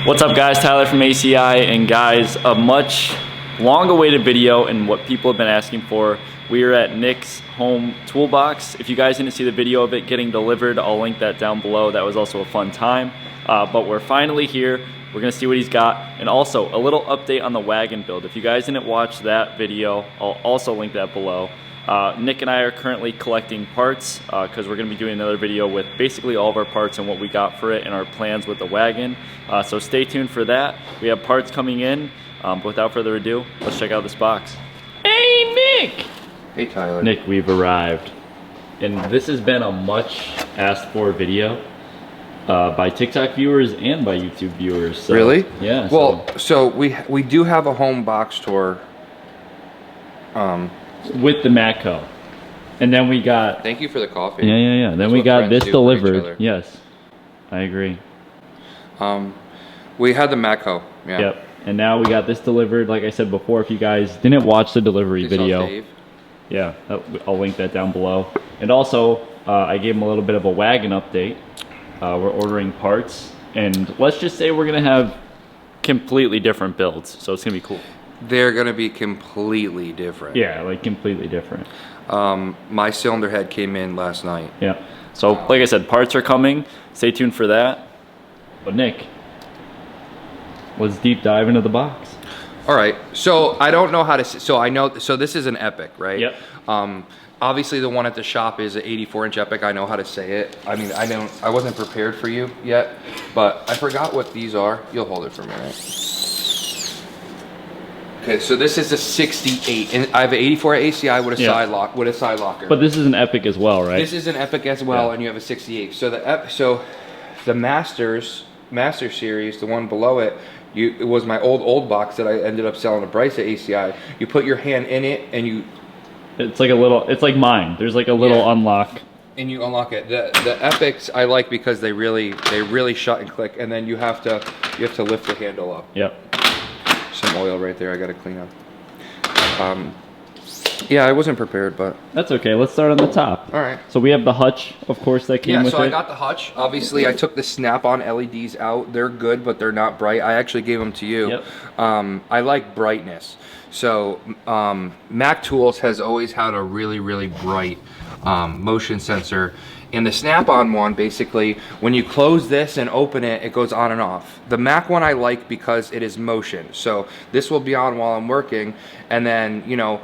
What's up guys, Tyler from ACI, and guys, a much long awaited video and what people have been asking for. We are at Nick's home toolbox. If you guys didn't see the video of it getting delivered, I'll link that down below. That was also a fun time, but we're finally here. We're gonna see what he's got, and also a little update on the wagon build. If you guys didn't watch that video, I'll also link that below. Nick and I are currently collecting parts because we're going to be doing another video with basically all of our parts and what we got for it and our plans with the wagon. So stay tuned for that. We have parts coming in. But without further ado, let's check out this box. Hey Nick! Hey Tyler. Nick, we've arrived. And this has been a much asked for video by TikTok viewers and by YouTube viewers. So, really? Yeah. Well, so we do have a home box tour. With the Matco. And then we got... Thank you for the coffee. Yeah. Then That's we got this delivered. Yes, I agree. We had the Matco. Yeah. Yep. And now we got this delivered. Like I said before, if you guys didn't watch the delivery video, yeah, I'll link that down below. And also, I gave him a little bit of a wagon update. We're ordering parts, and let's just say we're gonna have completely different builds, so it's gonna be cool. They're gonna be completely different. Yeah, like completely different. My cylinder head came in last night. Yeah. So like I said, parts are coming. Stay tuned for that. But Nick, let's deep dive into the box. All right. So I don't know how to. So I know. So this is an Epic, right? Yep. Obviously the one at the shop is an 84-inch Epic. I know how to say it. I mean, I wasn't prepared for you yet, but I forgot what these are. You'll hold it for a minute. Okay, so this is a 68, and I have an 84 ACI with a side lock, with a side locker. But this is an Epic as well, right? This is an Epic as well, and you have a 68. So the Master Series, the one below it, it was my old box that I ended up selling to Bryce at ACI. You put your hand in it, and you. It's like a little. It's like mine. There's like a little unlock. And you unlock it. The Epics I like because they really shut and click, and then you have to lift the handle up. Yep. Some oil right there I gotta clean up. Yeah, I wasn't prepared, but that's okay. Let's start on the top. All right. So we have the hutch, of course, that came with it. Yeah, so I got the hutch. Obviously, I took the snap-on LEDs out. They're good, but they're not bright. I actually gave them to you. Yep. I like brightness. So Mac Tools has always had a really bright motion sensor. And the snap-on one, basically, when you close this and open it, it goes on and off. The Mac one I like because it is motion. So this will be on while I'm working, and then, you know,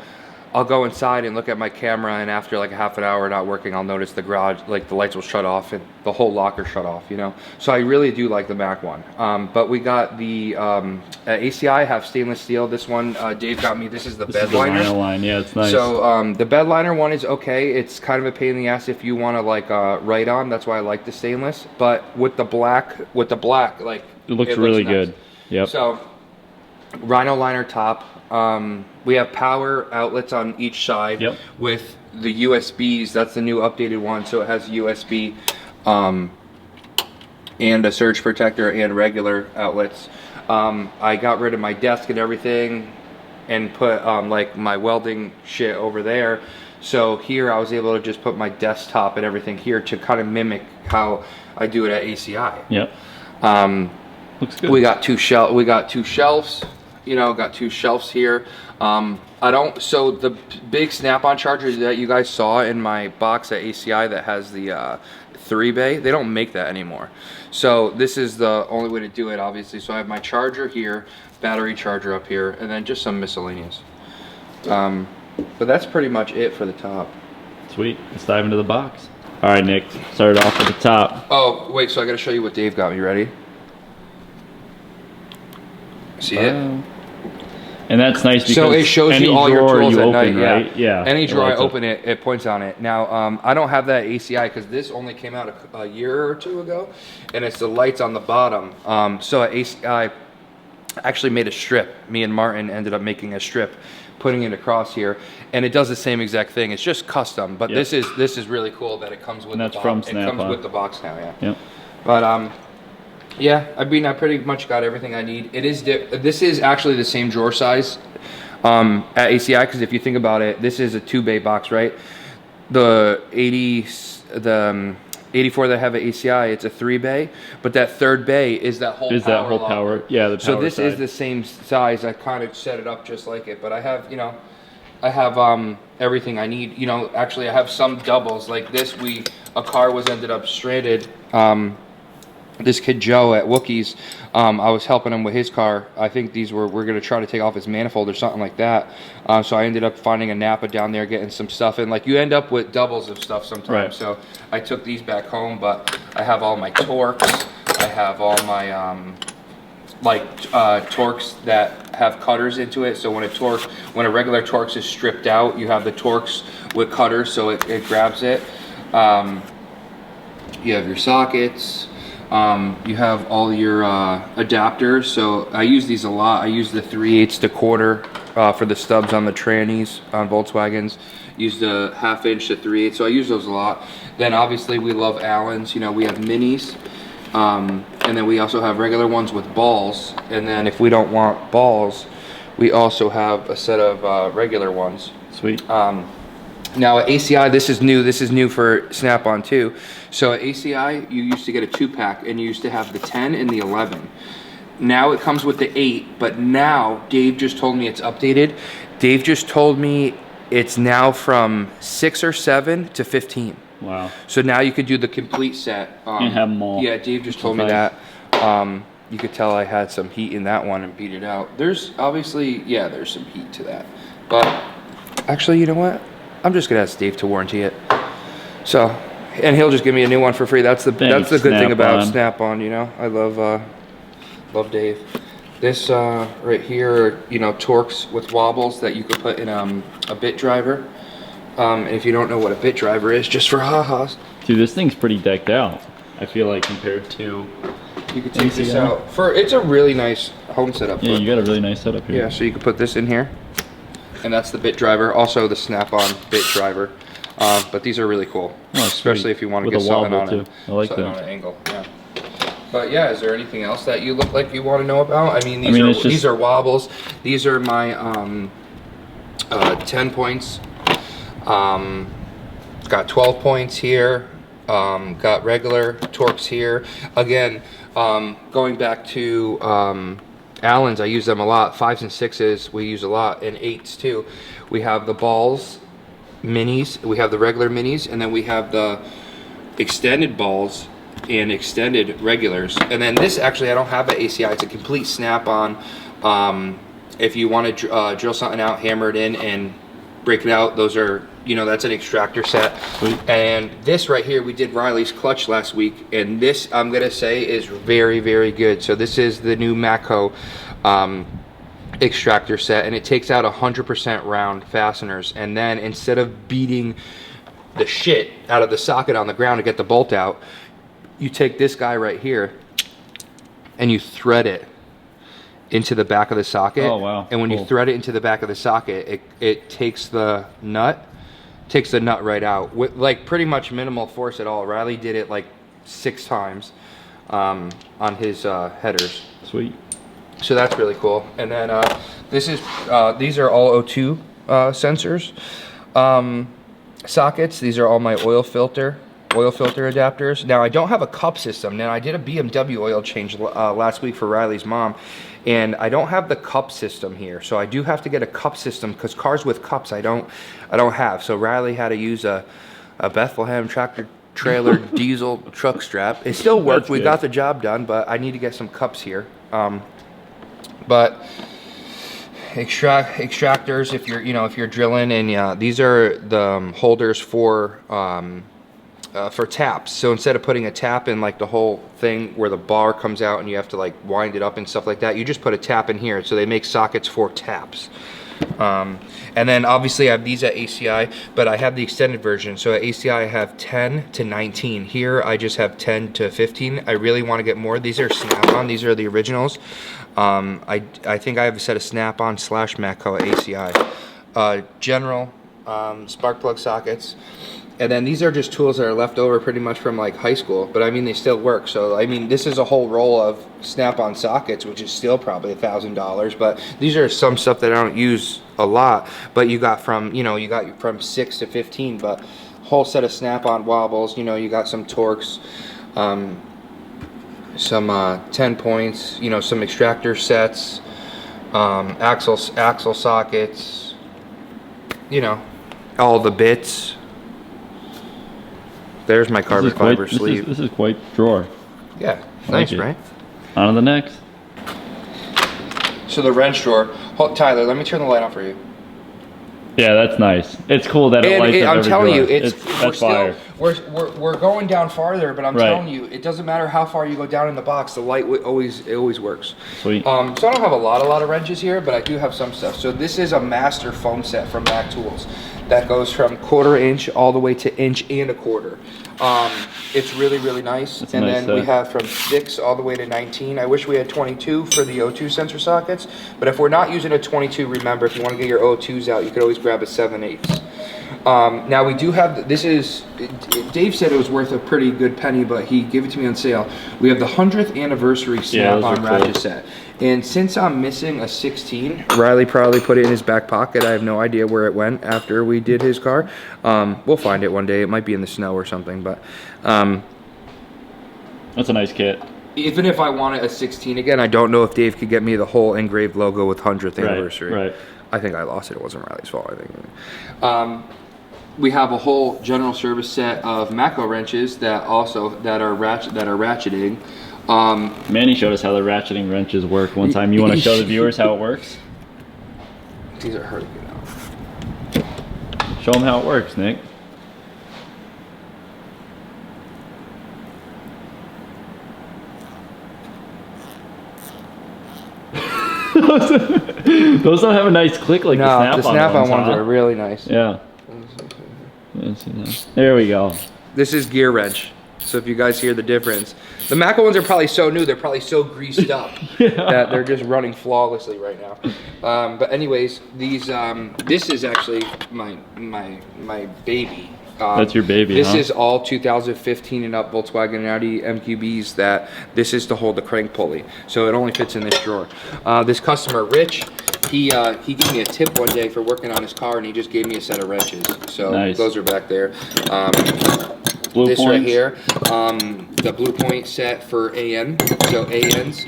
I'll go inside and look at my camera, and after like a half an hour not working, I'll notice the garage, like the lights will shut off and the whole locker shut off, you know? So I really do like the Mac one. But we got the ACI, have stainless steel. This one, Dave got me, this is the bed liner. Vinyl line. Yeah, it's nice. So the bed liner one is okay. It's kind of a pain in the ass if you want to like write on. That's why I like the stainless. But with the black, like it looks really nice. Good. Yep. So Rhino liner top. We have power outlets on each side with the USBs. That's the new updated one. So it has USB and a surge protector and regular outlets. I got rid of my desk and everything and put like my welding shit over there. So here I was able to just put my desktop and everything here to kind of mimic how I do it at ACI. Yep. Looks good. We got two shelves. You know, got two shelves here. So the big snap-on charger that you guys saw in my box at ACI that has the 3-bay, they don't make that anymore. So this is the only way to do it, obviously. So I have my charger here, battery charger up here, and then just some miscellaneous. But that's pretty much it for the top. Sweet. Let's dive into the box. All right, Nick, start it off at the top. Oh, wait, so I gotta show you what Dave got me. Ready? See it? And that's nice because so it shows you all your tools at night, right? Yeah. Any drawer I open it points on it. Now, I don't have that ACI because this only came out a year or two ago, and it's the lights on the bottom. So at ACI, actually made a strip. Me and Martin ended up making a strip, putting it across here, and it does the same exact thing. It's just custom, but this is really cool that it comes with. And that's from Snap-on. It comes with the box now, yeah. Yep. But yeah, I mean, I pretty much got everything I need. It is this is actually the same drawer size at ACI, because if you think about it, this is a 2-bay box, right? The 84 that have an ACI, it's a 3-bay, but that third bay is that whole power. Yeah, the power. So this side. is the same size. I kind of set it up just like it, but I have, you know, I have everything I need. You know, actually I have some doubles like this. A car was ended up stranded. This kid Joe at Wookiees, I was helping him with his car. I think we're gonna try to take off his manifold or something like that. So I ended up finding a Napa down there, getting some stuff in. Like you end up with doubles of stuff sometimes. Right. So I took these back home, but I have all my Torques. I have all my Torques that have cutters into it. So when a regular Torques is stripped out, you have the Torques with cutters, so it grabs it. You have your sockets. You have all your adapters. So I use these a lot. I use the 3/8 to quarter for the stubs on the trannies on Volkswagens. Use the 1/2 inch to 3/8. So I use those a lot. Then obviously we love Allens. You know, we have minis. And then we also have regular ones with balls. And then if we don't want balls, we also have a set of regular ones. Sweet. Now at ACI, this is new for Snap-on too. So at ACI, you used to get a 2-pack and you used to have the 10 and the 11. Now it comes with the 8, but now Dave just told me it's updated. Dave just told me it's now from 6 or 7 to 15. Wow. So now you could do the complete set. And have them all. Yeah, Dave just told me that. You could tell I had some heat in that one and beat it out. There's obviously, yeah, there's some heat to that. But actually, you know what? I'm just gonna ask Dave to warranty it. So, and he'll just give me a new one for free. That's the good thing about Snap-on. You know, I love Dave. This right here, you know, Torques with wobbles that you could put in a bit driver. And if you don't know what a bit driver is, just for ha-has. Dude, this thing's pretty decked out. I feel like compared to. You could take this out. It's a really nice home setup. Yeah, you got a really nice setup here. Yeah, so you could put this in here. And that's the bit driver, also the Snap-on bit driver. But these are really cool, especially if you want to get something on it. I like something that. on an angle. Yeah. But yeah, is there anything else that you look like you want to know about? I mean, these are wobbles. These are my 10 points. Got 12 points here. Got regular Torques here. Again, going back to Allens, I use them a lot. 5s and 6s we use a lot, and 8s too. We have the balls, minis, we have the regular minis, and then we have the extended balls and extended regulars. And then this, actually, I don't have an ACI. It's a complete Snap-on. If you want to drill something out, hammer it in, and break it out, those are, you know, that's an extractor set. Sweet. And this right here, we did Riley's clutch last week, and this, I'm gonna say, is very, very good. So this is the new Matco extractor set, and it takes out 100% round fasteners. And then instead of beating the shit out of the socket on the ground to get the bolt out, you take this guy right here and you thread it into the back of the socket. Oh wow. And when you thread it into the back of the socket, it takes the nut right out with like pretty much minimal force at all. Riley did it like 6 times on his headers. Sweet. So that's really cool. And then these are all O2 sensors sockets. These are all my oil filter adapters. Now I don't have a cup system. Now I did a BMW oil change last week for Riley's mom, and I don't have the cup system here. So I do have to get a cup system, because cars with cups I don't have. So Riley had to use a Bethlehem tractor trailer diesel truck strap. It still worked. We got the job done, but I need to get some cups here. But extractors, if you're drilling, and these are the holders for taps. So instead of putting a tap in like the whole thing where the bar comes out and you have to like wind it up and stuff like that, you just put a tap in here. So they make sockets for taps. And then obviously I have these at ACI, but I have the extended version. So at ACI I have 10 to 19. Here I just have 10 to 15. I really want to get more. These are Snap-on. These are the originals. I think I have a set of Snap-on / Matco at ACI. General spark plug sockets. And then these are just tools that are left over pretty much from like high school, but I mean they still work. So I mean this is a whole roll of Snap-on sockets, which is still probably $1,000. But these are some stuff that I don't use a lot. But you got from 6 to 15. But whole set of snap-on wobbles. You know, you got some Torx, some 10 points, you know, some extractor sets, axle sockets, you know, all the bits. There's my carbon fiber sleeve. This is quite the drawer. Yeah, nice, right? On to the next. So the wrench drawer. Tyler, let me turn the light on for you. Yeah, that's nice. It's cool that it lights up I'm every telling you, drawer. we're going down farther, but I'm telling you, it doesn't matter how far you go down in the box. The light always works. Sweet. So I don't have a lot of wrenches here, but I do have some stuff. So this is a master foam set from Mac Tools that goes from 1/4 inch all the way to 1.25 inches. It's really nice. That's and nice then set. we have from 6 all the way to 19. I wish we had 22 for the O2 sensor sockets, but if we're not using a 22, remember, if you want to get your O2s out, you could always grab a 7/8. Now we do have, Dave said it was worth a pretty good penny, but he gave it to me on sale. We have the 100th anniversary snap-on ratchet set. And since I'm missing a 16, Riley probably put it in his back pocket. I have no idea where it went after we did his car. We'll find it one day. It might be in the snow or something, but that's a nice kit. Even if I wanted a 16 again, I don't know if Dave could get me the whole engraved logo with 100th anniversary. Right. I think I lost it. It wasn't Riley's fault, I think. We have a whole general service set of Mako wrenches that are ratcheting. Manny showed us how the ratcheting wrenches work one time. You want to show the viewers how it works? These are hard to get out. Show them how it works, Nick. Those don't have a nice click like the snap-on ones. The snap-on ones are really nice. Yeah. There we go. This is gear wrench. So if you guys hear the difference, the Mako ones are probably so new, they're probably so greased up that they're just running flawlessly right now. But anyways, these this is actually my baby. That's your baby. This is all 2015 and up Volkswagen and Audi MQBs. This is to hold the crank pulley, so it only fits in this drawer. This customer, Rich, he gave me a tip one day for working on his car, and he just gave me a set of wrenches. So nice. Those are back there. Blue this points. right here, the Blue Point set for AN, so ANs,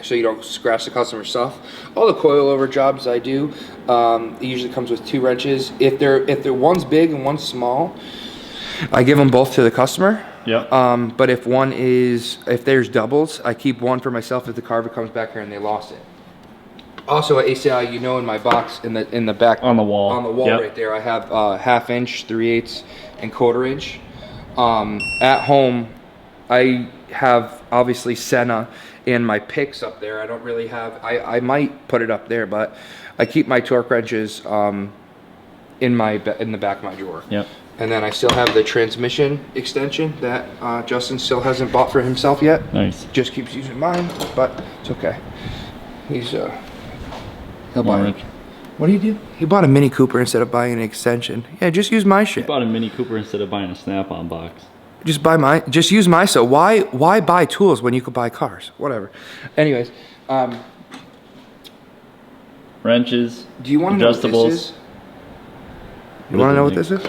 so you don't scratch the customer stuff. All the coilover jobs I do, it usually comes with 2 wrenches. If they're one's big and one's small, I give them both to the customer. Yeah. But if there's doubles, I keep one for myself if the car comes back here and they lost it. Also at ACI, you know, in my box in the back on the wall right there, I have 1/2 inch, 3/8, and 1/4 inch. At home, I have obviously Senna and my picks up there. I don't really have, I might put it up there, but I keep my torque wrenches in the back of my drawer. Yep. And then I still have the transmission extension that Justin still hasn't bought for himself yet. Nice. Just keeps using mine, but it's okay. He'll buy it. What do you do? He bought a Mini Cooper instead of buying an extension. Yeah, just use my shit. He bought a Mini Cooper instead of buying a snap-on box. Just use my stuff. Why buy tools when you could buy cars? Whatever. Anyways, wrenches. Do you want to know what this is? You want to know what this is?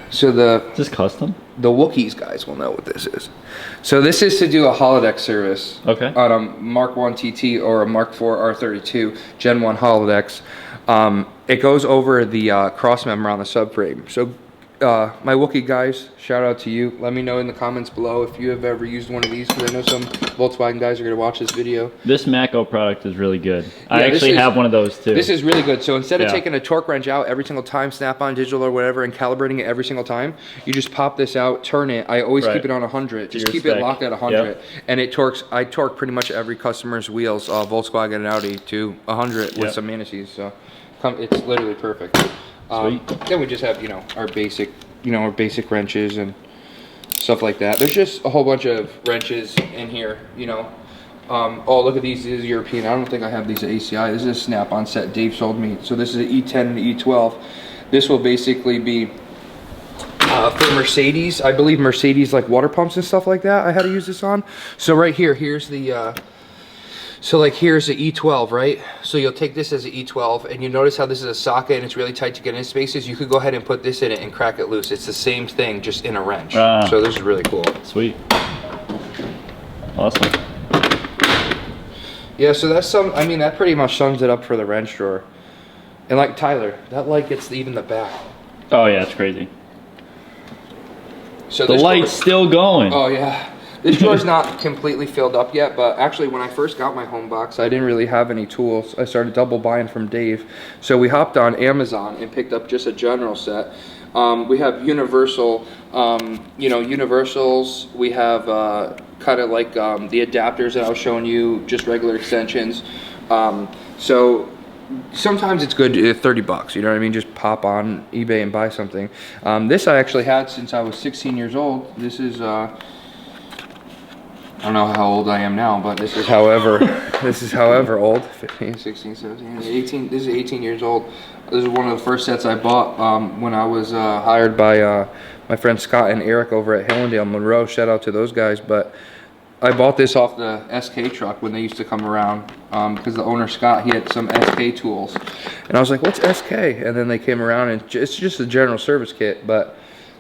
So is this custom? The Wookiees guys will know what this is. So this is to do a holodeck service. Okay. On a Mark 1 TT or a Mark 4 R32 Gen 1 holodecks. It goes over the cross member on the subframe. So my Wookiee guys, shout out to you. Let me know in the comments below if you have ever used one of these, because I know some Volkswagen guys are going to watch this video. This Mako product is really good. I actually have one of those too. This is really good. So instead of taking a torque wrench out every single time, snap-on, digital, or whatever, and calibrating it every single time, you just pop this out, turn it. I always keep it on 100. Just keep it locked at 100. And it torques. I torque pretty much every customer's wheels, Volkswagen and Audi, to 100 with some manices. So it's literally perfect. Then we just have, our basic wrenches and stuff like that. There's just a whole bunch of wrenches in here, Oh, look at these. This is European. I don't think I have these at ACI. This is a snap-on set Dave sold me. So this is an E10 and an E12. This will basically be for Mercedes. I believe Mercedes, like water pumps and stuff like that, I had to use this on. So right here, here's the So like here's the E12, right? So you'll take this as an E12 and you notice how this is a socket and it's really tight to get in spaces. You could go ahead and put this in it and crack it loose. It's the same thing, just in a wrench. So this is really cool. Sweet. Awesome. Yeah, so that's I mean, that pretty much sums it up for the wrench drawer. And like Tyler, that light gets even the back. Oh yeah, it's crazy. So the light's still going. Oh yeah. This drawer's not completely filled up yet, but actually when I first got my home box, I didn't really have any tools. I started double buying from Dave. So we hopped on Amazon and picked up just a general set. We have universal, you know, universals. We have kind of like the adapters that I was showing you, just regular extensions. So sometimes it's good, 30 bucks, you know what I mean? Just pop on eBay and buy something. This I actually had since I was 16 years old. This is, I don't know how old I am now, but this is however old. 15, 16, 17, 18, this is 18 years old. This is one of the first sets I bought when I was hired by my friends Scott and Eric over at Hillendale Monroe. Shout out to those guys. But I bought this off the SK truck when they used to come around because the owner Scott, he had some SK tools. And I was like, what's SK? And then they came around and it's just a general service kit. But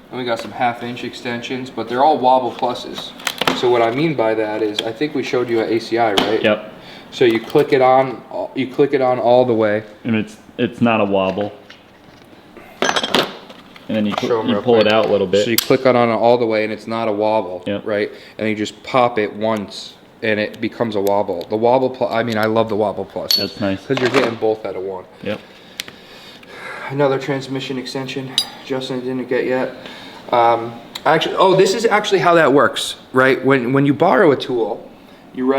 then we got some 1/2-inch extensions, but they're all wobble pluses. So what I mean by that is, I think we showed you at ACI, right? Yep. So you click it on all the way. And it's not a wobble. And then you pull it out a little bit. So you click on it all the way and it's not a wobble, yep. right? And you just pop it once and it becomes a wobble. The wobble plus, I mean, I love the wobble plus. That's nice. Because you're getting both out of one. Yep. Another transmission extension Justin didn't get yet. Actually, oh, this is actually how that works, right? When you borrow a tool, you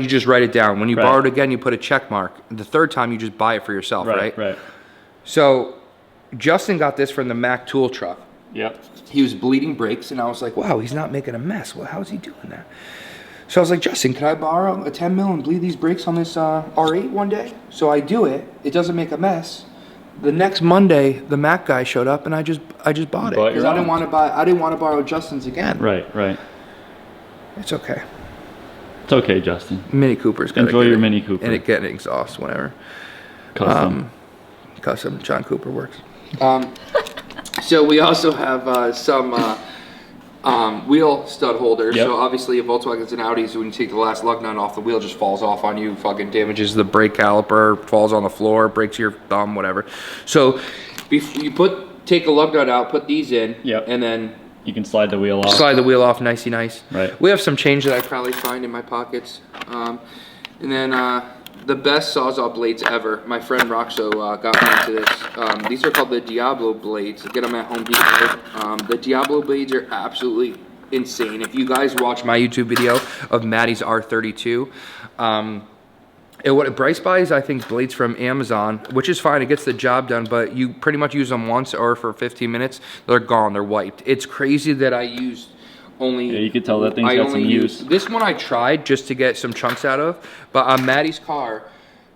just write it down. When you borrow it again, you put a check mark. The third time, you just buy it for yourself, right? Right. So, Justin got this from the Mac tool truck. Yep. He was bleeding brakes, and I was like, wow, he's not making a mess. Well, how's he doing that? So I was like, Justin, can I borrow a 10 mil and bleed these brakes on this R8 one day? So I do it. It doesn't make a mess. The next Monday, the Mac guy showed up, and I just bought it because I didn't want to borrow Justin's again. Right. It's okay. It's okay, Justin. Mini Cooper's got enjoy your Mini Cooper and it get an exhaust whenever. Custom. John Cooper works. So we also have some wheel stud holders. Yep. So obviously, a Volkswagens and Audis, when you take the last lug nut off, the wheel just falls off on you, fucking damages the brake caliper, falls on the floor, breaks your thumb, whatever. So you take a lug nut out, put these in, yep. and then you can slide the wheel off. Slide the wheel off, nicey nice. Right. We have some change that I probably find in my pockets, and then the best Sawzall blades ever. My friend Roxo got me into this. These are called the Diablo blades. Get them at Home Depot. The Diablo blades are absolutely insane. If you guys watch my YouTube video of Maddie's R32, what Bryce buys, I think, blades from Amazon, which is fine. It gets the job done, but you pretty much use them once or for 15 minutes. They're gone. They're wiped. It's crazy that I used only... Yeah, you could tell that thing's got some use. This one I tried just to get some chunks out of, but on Maddie's car,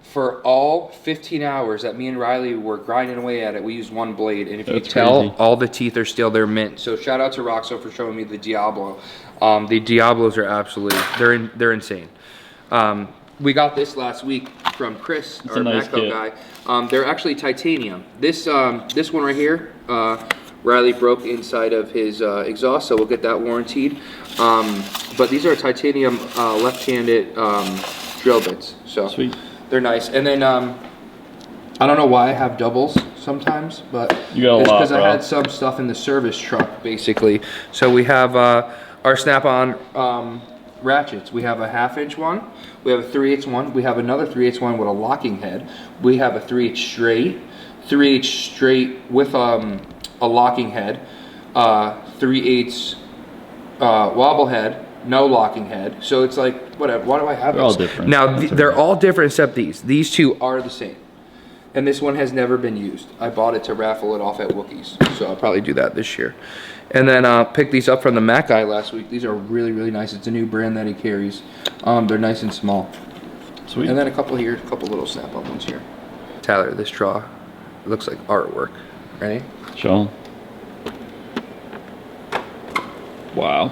for all 15 hours that me and Riley were grinding away at it, we used one blade, and if you tell, all the teeth are still, they're mint. So shout out to Roxo for showing me the Diablo. The Diablos are absolutely, they're insane. We got this last week from Chris, our Matco guy. They're actually titanium. This one right here, Riley broke inside of his exhaust, so we'll get that warranted. But these are titanium left-handed drill bits. So sweet. They're nice. And then I don't know why I have doubles sometimes, but you got a lot, because I had some stuff in the service truck, basically. So we have our Snap-on ratchets. We have a 1/2-inch one. We have a 3/8 one. We have another 3/8 one with a locking head. We have a 3/8 straight, 3/8 straight with a locking head, 3/8 wobble head, no locking head. So it's like, whatever. Why do I have they're all different. Now, they're all different except these. These two are the same. And this one has never been used. I bought it to raffle it off at Wookiees. So I'll probably do that this year. And then picked these up from the Mac guy last week. These are really, really nice. It's a new brand that he carries. They're nice and small. Sweet. And then a couple here, a couple little Snap-on ones here. Tyler, this draw looks like artwork. Ready? Show 'em. Wow.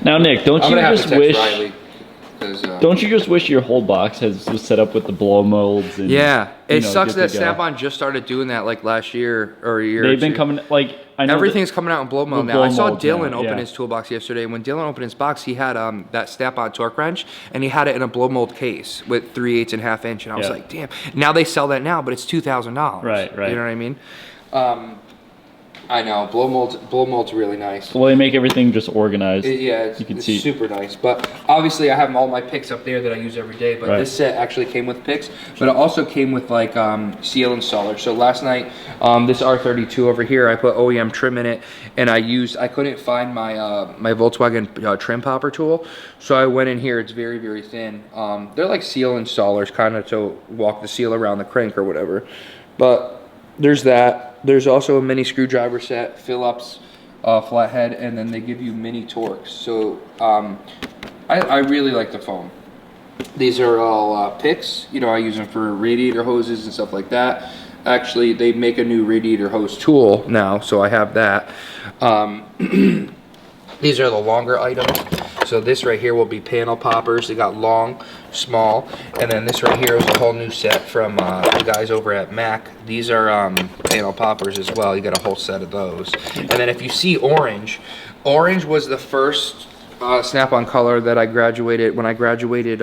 Now, Nick, don't you just wish... Because don't you just wish your whole box was set up with the blow molds? And, yeah, it sucks that good to go. Snap-on just started doing that like last year or a year. They've been coming like I know everything's coming out in blow mold with now. blow I saw molds Dylan now, open yeah. his toolbox yesterday. When Dylan opened his box, he had that Snap-on torque wrench, and he had it in a blow mold case with 3/8 and 1/2 inch. And I was like, damn. Now they sell that now, but it's $2,000. Right. You know what I mean? I know blow mold's really nice. Well, they make everything just organized. It's super nice. But obviously, I have all my picks up there that I use every day. But this set actually came with picks, but it also came with like seal installers. So last night, this R32 over here, I put OEM trim in it, and I couldn't find my my Volkswagen trim popper tool, so I went in here. It's very, very thin. They're like seal installers, kind of to walk the seal around the crank or whatever. But there's that. There's also a mini screwdriver set, Phillips flathead, and then they give you mini Torx. So I really like the foam. These are all picks. You know, I use them for radiator hoses and stuff like that. Actually, they make a new radiator hose tool now, so I have that. These are the longer items. So this right here will be panel poppers. They got long, small, and then this right here is a whole new set from the guys over at Mac. These are panel poppers as well. You got a whole set of those. And then if you see orange, orange was the first Snap-on color that I graduated when I graduated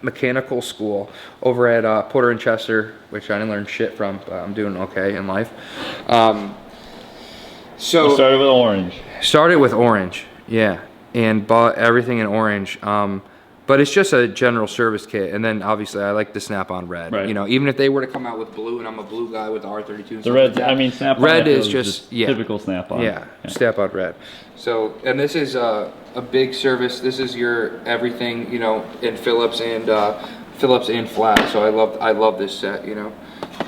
mechanical school over at Porter and Chester, which I didn't learn shit from, but I'm doing okay in life. So you started with orange. Started with orange, yeah, and bought everything in orange. But it's just a general service kit, and then obviously I like the Snap-on red. Right. You know, even if they were to come out with blue, and I'm a blue guy with the R32. The red, I mean, Snap-on. Red is just typical Snap-on. Yeah, Snap-on red. So, and this is a big service. This is your everything, you know, in Phillips and flat. So I love this set. You know,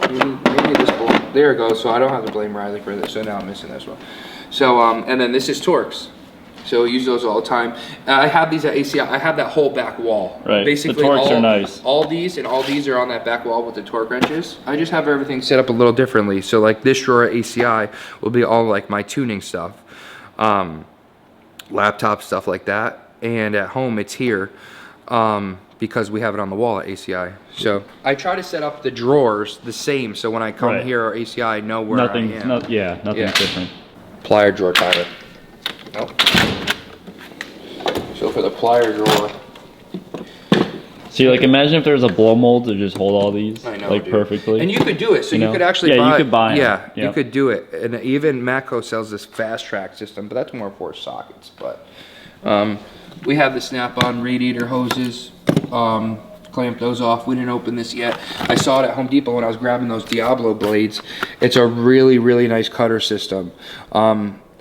maybe this there it goes. So I don't have to blame Riley for this. So now I'm missing this one. So and then this is Torx. So I use those all the time. I have these at ACI. I have that whole back wall. Right. Basically, the Torx are nice. All these are on that back wall with the torque wrenches. I just have everything set up a little differently. So like this drawer at ACI will be all like my tuning stuff, laptop stuff like that. And at home it's here because we have it on the wall at ACI. So I try to set up the drawers the same. So when I come here or ACI, I know where I am. Nothing's different. Plier drawer timer. Nope. So for the plier drawer. See, like imagine if there was a blow mold to just hold all these dude. perfectly. And you could do it. So you could actually buy. You could buy them. Yeah, you could do it. And even Matco sells this fast track system, but that's more for sockets. But we have the Snap-on radiator hoses. Clamp those off. We didn't open this yet. I saw it at Home Depot when I was grabbing those Diablo blades. It's a really, really nice cutter system.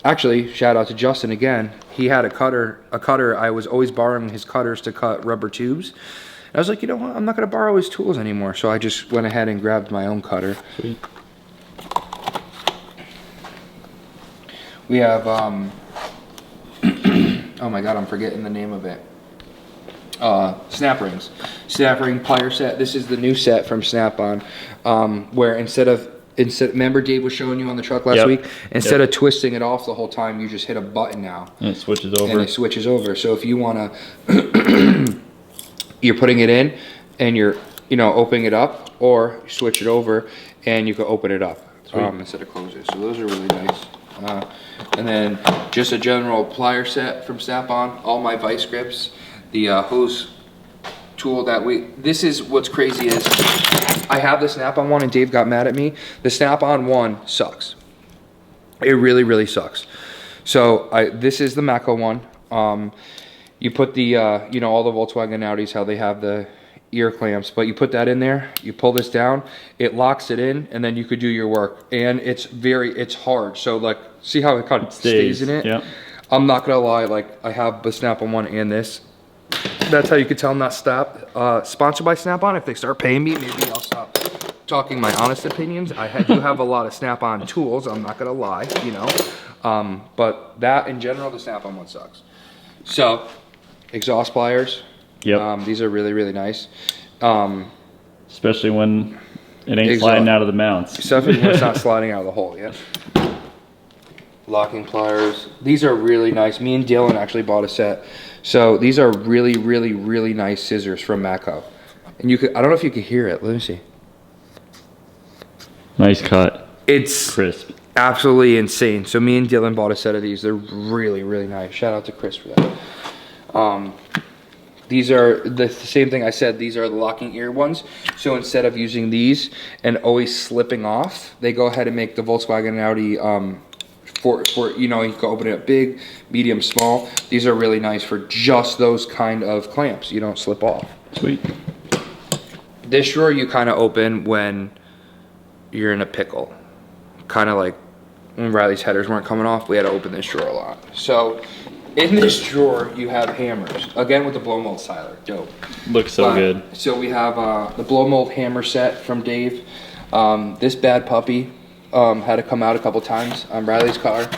Actually, shout out to Justin again. He had a cutter. I was always borrowing his cutters to cut rubber tubes. And I was like, you know what? I'm not going to borrow his tools anymore. So I just went ahead and grabbed my own cutter. Sweet. We have, oh my God, I'm forgetting the name of it. Snap rings. Snap ring plier set. This is the new set from Snap-on, where remember Dave was showing you on the truck last week? Instead of twisting it off the whole time, you just hit a button now. And it switches over. And it switches over. So if you want to, you're putting it in and you're, opening it up, or you switch it over and you can open it up instead of close it. So those are really nice. And then just a general plier set from Snap-on, all my vice grips, the hose tool this is what's crazy is I have the Snap-on one and Dave got mad at me. The Snap-on one sucks. It really, really sucks. So this is the Matco one. You put the, all the Volkswagen Audis, how they have the ear clamps, but you put that in there, you pull this down, it locks it in, and then you could do your work. And it's hard. So like, see how it kind of stays in it? Yeah. I'm not gonna lie, like I have the Snap-on one and this. That's how you can tell I'm not sponsored by Snap-on. If they start paying me, maybe I'll stop talking my honest opinions. I do have a lot of Snap-on tools, I'm not gonna lie, but that in general, the Snap-on one sucks. So, exhaust pliers. Yep. These are really, really nice. Especially when it ain't sliding out of the mounts. Except when it's not sliding out of the hole, yeah. locking pliers. These are really nice. Me and Dylan actually bought a set. So these are really, really, really nice scissors from Matco. And you could, I don't know if you could hear it. Let me see. Nice cut. It's crisp. Absolutely insane. So me and Dylan bought a set of these. They're really, really nice. Shout out to Chris for that. These are the same thing I said. These are the locking ear ones. So instead of using these and always slipping off, they go ahead and make the Volkswagen and Audi for you know, you can open it up big, medium, small. These are really nice for just those kind of clamps. You don't slip off. Sweet. This drawer you kind of open when you're in a pickle. Kind of like when Riley's headers weren't coming off, we had to open this drawer a lot. So in this drawer, you have hammers. Again, with the blow mold styler. Dope. Looks so good. So we have the blow mold hammer set from Dave. This bad puppy had to come out a couple times on Riley's car.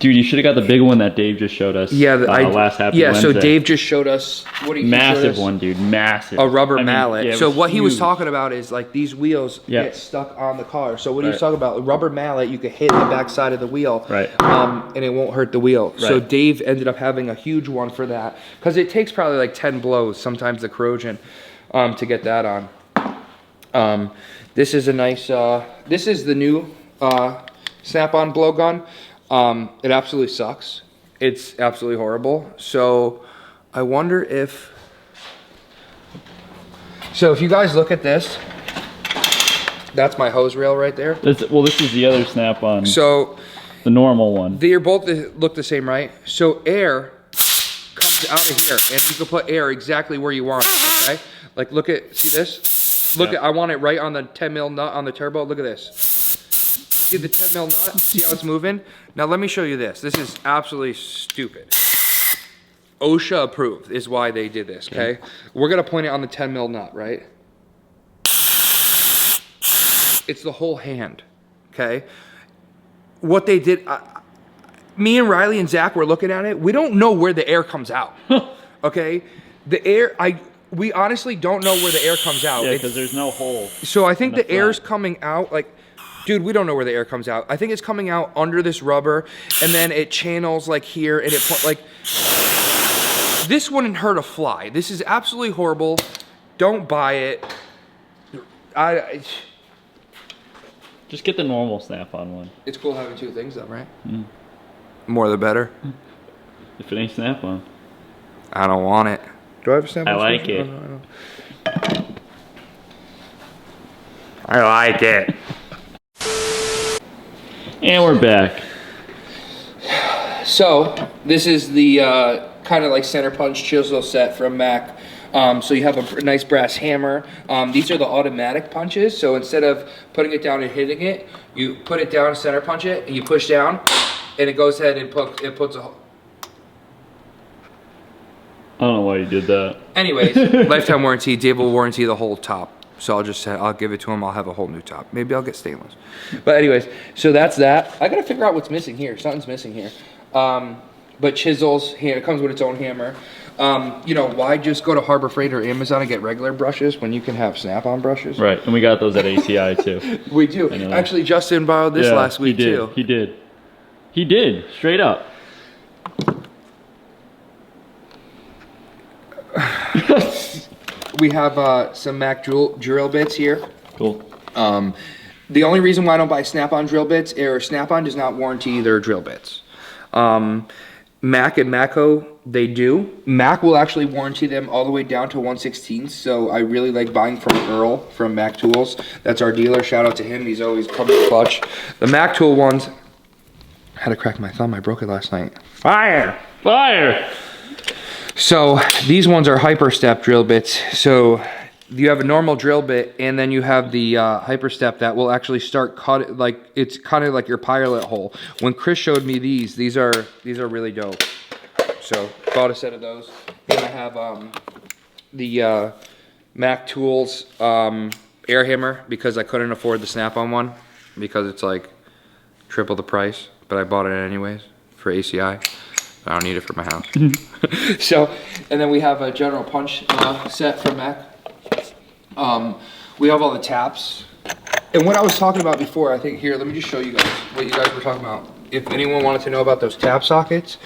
Dude, you should have got the big one that Dave just showed us. Yeah, last Happy Wednesday. So Dave just showed us, what do you Massive one, dude, massive. A rubber mallet. Yeah, so what huge. he was talking about is like these wheels get stuck on the car. So what he was talking about, a rubber mallet, you could hit the back side of the wheel, right? And it won't hurt the wheel. Right. So Dave ended up having a huge one for that because it takes probably like 10 blows, sometimes the corrosion, to get that on. This is a nice. This is the new Snap-on blow gun. It absolutely sucks. It's absolutely horrible. So I wonder if, if you guys look at this, that's my hose rail right there. Well, this is the other Snap-on. So the normal one. They both look the same, right? So air comes out of here and you can put air exactly where you want, okay? Like look at, see this? Look at, I want it right on the 10 mil nut on the turbo. Look at this. See the 10 mil nut? See how it's moving? Now let me show you this. This is absolutely stupid. OSHA approved is why they did this, okay? We're gonna point it on the 10 mil nut, right? It's the whole hand, okay? What they did, me and Riley and Zach were looking at it. We don't know where the air comes out, okay? The air, we honestly don't know where the air comes out. Yeah, because there's no hole. So I think the air's coming out, like, dude, we don't know where the air comes out. I think it's coming out under this rubber, and then it channels like here, and it like, this wouldn't hurt a fly. This is absolutely horrible. Don't buy it. Just get the normal Snap-on one. It's cool having two things though, right? Mm. More the better. If it ain't Snap-on. I don't want it. Do I have a Snap-on? I like it. No. I like it. And we're back. So this is the kind of like center punch chisel set from Mac. So you have a nice brass hammer. These are the automatic punches. So instead of putting it down and hitting it, you put it down, center punch it, and you push down, and it goes ahead and puts a. I don't know why you did that. Anyways, lifetime warranty. Dave will warranty the whole top. So I'll just say, I'll give it to him. I'll have a whole new top. Maybe I'll get stainless. But anyways, so that's that. I gotta figure out what's missing here. Something's missing here. But Chisels, here, it comes with its own hammer. You know, why just go to Harbor Freight or Amazon and get regular brushes when you can have Snap-on brushes? Right, and we got those at ACI too. We do. Actually, Justin borrowed this last week too. He did. He did, straight up. We have some Mac drill bits here. Cool. The only reason why I don't buy Snap-on drill bits is Snap-on does not warranty their drill bits. Mac and Matco, they do. Mac will actually warranty them all the way down to 1/16. So I really like buying from Earl from Mac Tools. That's our dealer. Shout out to him. He's always coming clutch. The Mac Tool ones, I had to crack my thumb. I broke it last night. Fire! Fire! So these ones are hyper step drill bits. So you have a normal drill bit, and then you have the hyper step that will actually start cut. Like it's kind of like your pilot hole. When Chris showed me these are really dope. So bought a set of those. And I have the Mac Tools air hammer because I couldn't afford the Snap-on one because it's like triple the price, but I bought it anyways for ACI. I don't need it for my house. So, and then we have a general punch set from Mac. We have all the taps. And what I was talking about before, I think here, let me just show you guys what you guys were talking about. if anyone wanted to know about those tap sockets,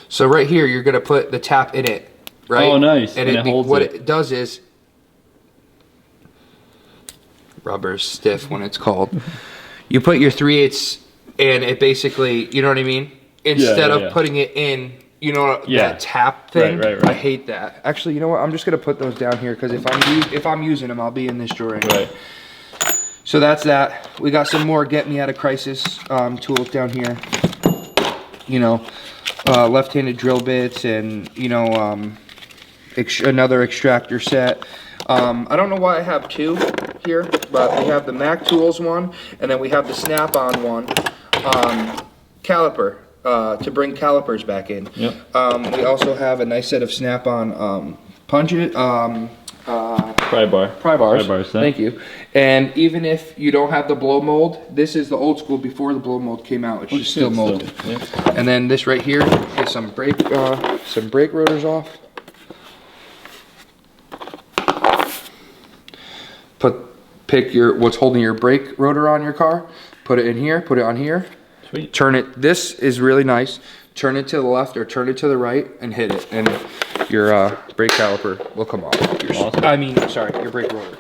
so right here, you're gonna put the tap in it, right? Oh, nice. And, it holds what it. it does is, rubber's stiff when it's cold. You put your 3/8 and it basically, you know what I mean? Instead of putting it in, you know, that tap thing. Right. I hate that. Actually, you know what? I'm just gonna put those down here because if I'm using them, I'll be in this drawer anyway. Right. So that's that. We got some more get me out of crisis tools down here. You know, left-handed drill bits and, you know, another extractor set. I don't know why I have two here, but we have the Mac Tools one, and then we have the Snap-on one, caliper, to bring calipers back in. Yep. We also have a nice set of Snap-on punches, Pry bars. Thank you. And even if you don't have the blow mold, this is the old school before the blow mold came out. It's just still molded. Yeah. And then this right here is some brake rotors off. Pick what's holding your brake rotor on your car. Put it in here. Put it on here. Sweet. Turn it. This is really nice. Turn it to the left or turn it to the right and hit it, and your brake caliper will come off. Awesome. Sorry, your brake rotor.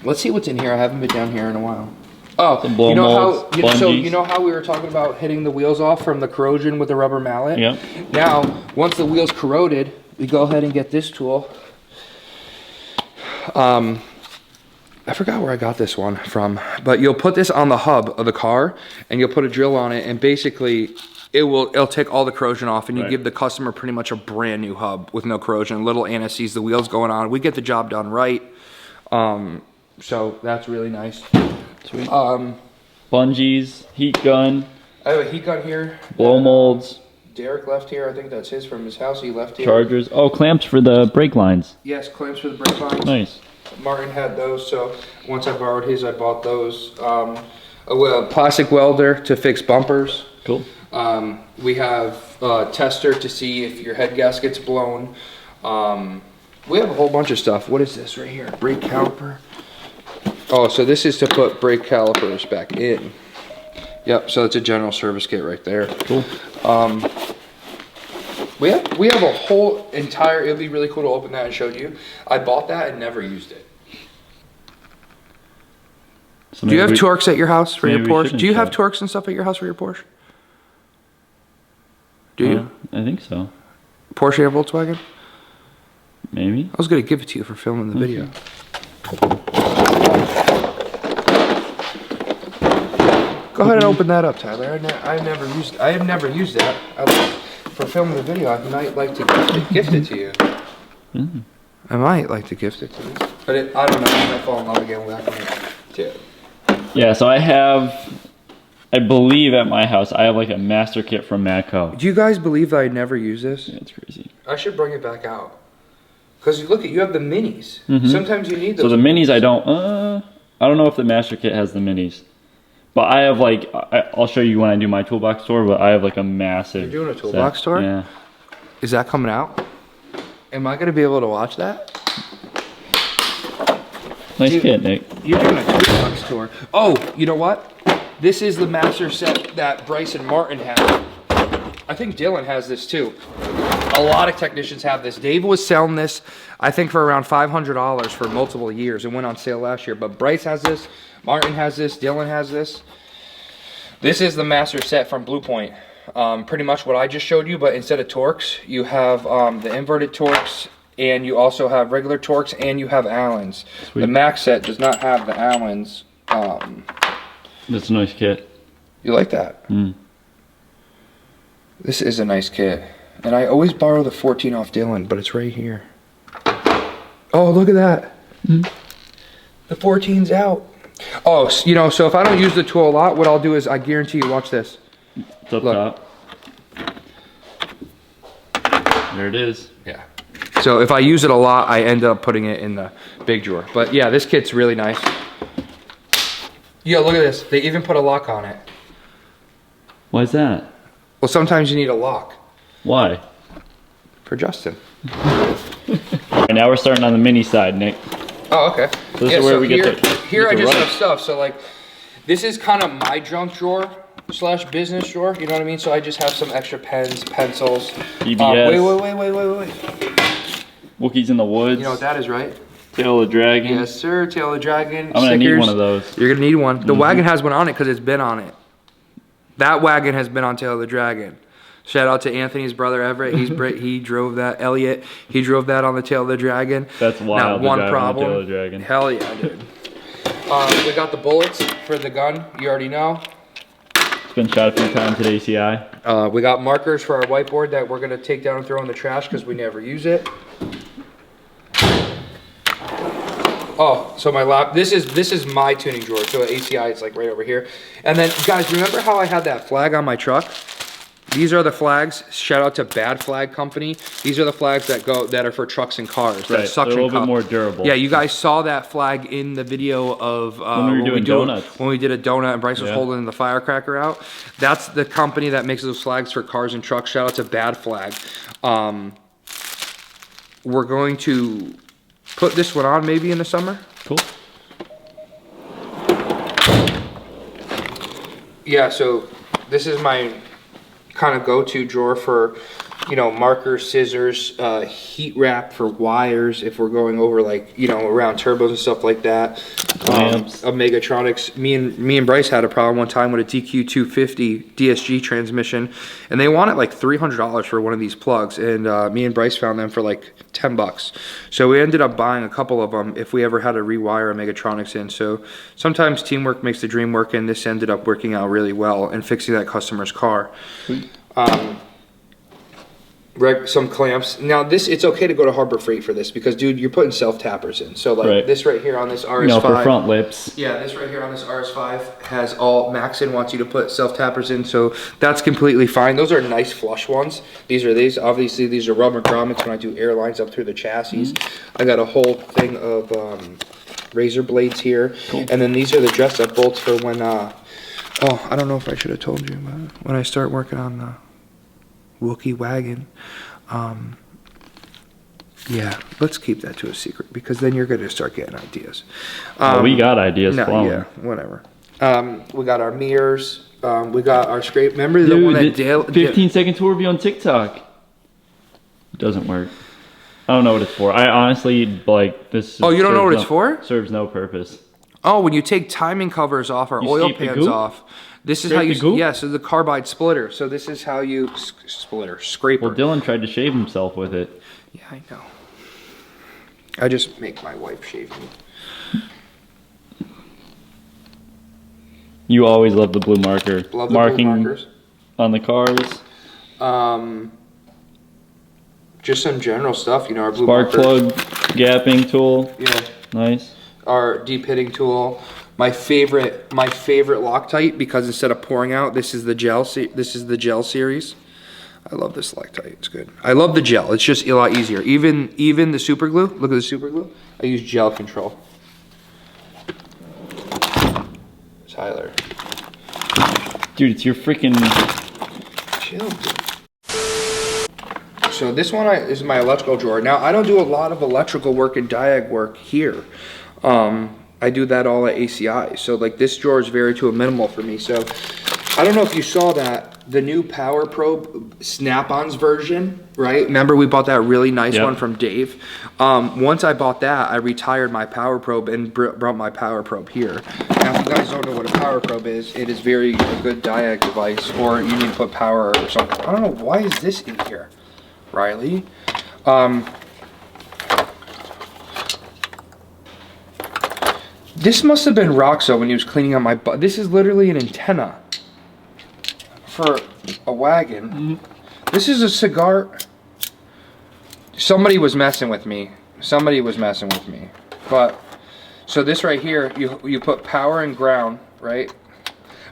Let's see what's in here. I haven't been down here in a while. Oh, blow molds, you know how we were talking about hitting the wheels off from the corrosion with the rubber mallet? Yep. Now, once the wheel's corroded, we go ahead and get this tool. I forgot where I got this one from, but you'll put this on the hub of the car and you'll put a drill on it, and basically it'll take all the corrosion off, and you give the customer pretty much a brand new hub with no corrosion, little anti-seize, the wheels going on. We get the job done right. So that's really nice. Sweet. Bungees, heat gun. I have a heat gun here. Blow molds. Derek left here. I think that's his from his house. He left here. Chargers. Oh, clamps for the brake lines. Yes, clamps for the brake lines. Nice. Martin had those, so once I borrowed his, I bought those. A plastic welder to fix bumpers. Cool. We have a tester to see if your head gasket's blown. We have a whole bunch of stuff. What is this right here? Brake caliper. Oh, so this is to put brake calipers back in. Yep, so it's a general service kit right there. Cool. We have a whole entire, it'd be really cool to open that and show you. I bought that and never used it. So do you have Torx at your house for your Porsche? Do you have try. Torx and stuff at your house for your Porsche? Do you? I think so. Porsche or Volkswagen? Maybe. I was going to give it to you for filming the video. Go ahead and open that up, Tyler. I have never used that. For filming the video, I might like to gift it to you. Mm. I might like to gift it to you. But I don't know, I might fall in love again with that. Yeah, so I believe at my house, I have like a master kit from Matco. Do you guys believe that I never use this? Yeah, it's crazy. I should bring it back out. Because look, you have the minis. Mm-hmm. Sometimes you need those. So the minis, I don't know if the master kit has the minis. But I have like, I'll show you when I do my toolbox tour, but I have like a massive You're doing a toolbox tour? Yeah. Is that coming out? Am I going to be able to watch that? Nice kit, Nick. You're doing a toolbox tour. Oh, you know what? This is the master set that Bryce and Martin have. I think Dylan has this too. A lot of technicians have this. Dave was selling this, I think, for around $500 for multiple years. It went on sale last year. But Bryce has this, Martin has this, Dylan has this. This is the master set from Blue Point. Pretty much what I just showed you, but instead of Torx, you have the inverted Torx, and you also have regular Torx, and you have Allens. Sweet. The Max set does not have the Allens. That's a nice kit. You like that? Mm. This is a nice kit. And I always borrow the 14 off Dylan, but it's right here. Oh, look at that. Mm. The 14's out. Oh, you know, so if I don't use the tool a lot, what I'll do is I guarantee you, watch this. It's up top. There it is. Yeah. So if I use it a lot, I end up putting it in the big drawer. But yeah, this kit's really nice. Yo, look at this. They even put a lock on it. Why is that? Well, sometimes you need a lock. Why? For Justin. Alright, now we're starting on the mini side, Nick. Oh, okay. So this is where we get here I just have stuff. So like, this is kind of my junk drawer. slash business drawer, you know what I mean? So I just have some extra pens, pencils. EBS. Wait. Wookiees in the Woods. You know what that is, right? Tail of the Dragon. Yes, sir. Tail of the Dragon. I'm gonna need one of those. You're gonna need one. The wagon has one on it because it's been on it. That wagon has been on Tail of the Dragon. Shout out to Anthony's brother Everett. He drove that. Elliot, he drove that on the Tail of the Dragon. That's wild. Not one problem. Tail of the Dragon. Hell yeah, dude. We got the bullets for the gun. You already know. It's been shot a few times at ACI. We got markers for our whiteboard that we're gonna take down and throw in the trash because we never use it. Oh, so my lap. This is my tuning drawer. So at ACI, it's like right over here. And then, guys, remember how I had that flag on my truck? These are the flags. Shout out to Bad Flag Company. These are the flags that are for trucks and cars. Right. They're a little bit more durable. Yeah, you guys saw that flag in the video of when we were doing donuts. When we did a donut and Bryce was holding the firecracker out. That's the company that makes those flags for cars and trucks. Shout out to Bad Flag. We're going to put this one on maybe in the summer. Cool. Yeah, so this is my kind of go-to drawer for, you know, markers, scissors, heat wrap for wires if we're going over, like, you know, around turbos and stuff like that. Of Megatronics. Me and Bryce had a problem one time with a DQ250 DSG transmission, and they wanted like $300 for one of these plugs, and me and Bryce found them for like $10. So we ended up buying a couple of them if we ever had to rewire a Megatronics in. So sometimes teamwork makes the dream work, and this ended up working out really well and fixing that customer's car. Some clamps. Now this, it's okay to go to Harbor Freight for this because, dude, you're putting self tappers in. So like this right here on this RS5. No, for front lips. Yeah, this right here on this RS5 has all Maxon wants you to put self tappers in, so that's completely fine. Those are nice flush ones. These are these. Obviously, these are rubber grommets when I do airlines up through the chassis. I got a whole thing of razor blades here, and then these are the dress up bolts for when. Oh, I don't know if I should have told you, but when I start working on the Wookie wagon, yeah, let's keep that to a secret because then you're going to start getting ideas. Well, we got ideas flowing. Yeah, whatever. We got our mirrors. We got our scrape. Remember the one that Dale... 15-second tour review on TikTok. It doesn't work. I don't know what it's for. I honestly, like, this... Oh, you don't know what it's for? Serves no purpose. Oh, when you take timing covers off or oil pans off... This is how you, yeah, so the carbide splitter. So this is how you, scraper. Well, Dylan tried to shave himself with it. Yeah, I know. I just make my wife shave me. You always love the blue marker. Love the blue markers. On the cars. Just some general stuff, you know, our blue Spark plug gapping tool. Yeah. Nice. Our deep hitting tool. My favorite Loctite, because instead of pouring out, this is the gel series. I love this Loctite. It's good. I love the gel. It's just a lot easier. Even the super glue. Look at the super glue. I use gel control. Tyler. Dude, it's your freaking... Chill, dude. So this one is my electrical drawer. Now, I don't do a lot of electrical work and diag work here. I do that all at ACI. So like this drawer is very to a minimal for me. So I don't know if you saw that, the new Power Probe Snap-ons version, right? Remember we bought that really nice one from Dave? Once I bought that, I retired my Power Probe and brought my Power Probe here. Now if you guys don't know what a Power Probe is, it is a good diag device, or you need to put power or something. I don't know, why is this in here, Riley? This must have been Roxo when he was cleaning out my butt. This is literally an antenna for a wagon. This is a cigar. Somebody was messing with me. But, so this right here, you put power and ground, right?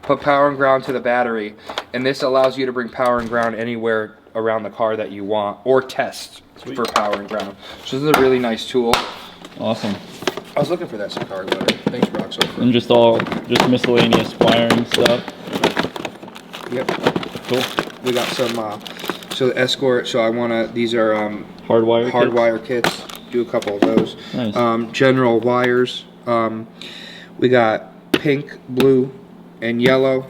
Put power and ground to the battery. And this allows you to bring power and ground anywhere around the car that you want. Or test for power and ground. So this is a really nice tool. Awesome. I was looking for that cigar letter. Thanks, Roxo. And just miscellaneous wiring stuff. Yep. Cool. We got some, so the Escort, so these are hardwire kits. Do a couple of those. Nice. General wires. We got pink, blue, and yellow.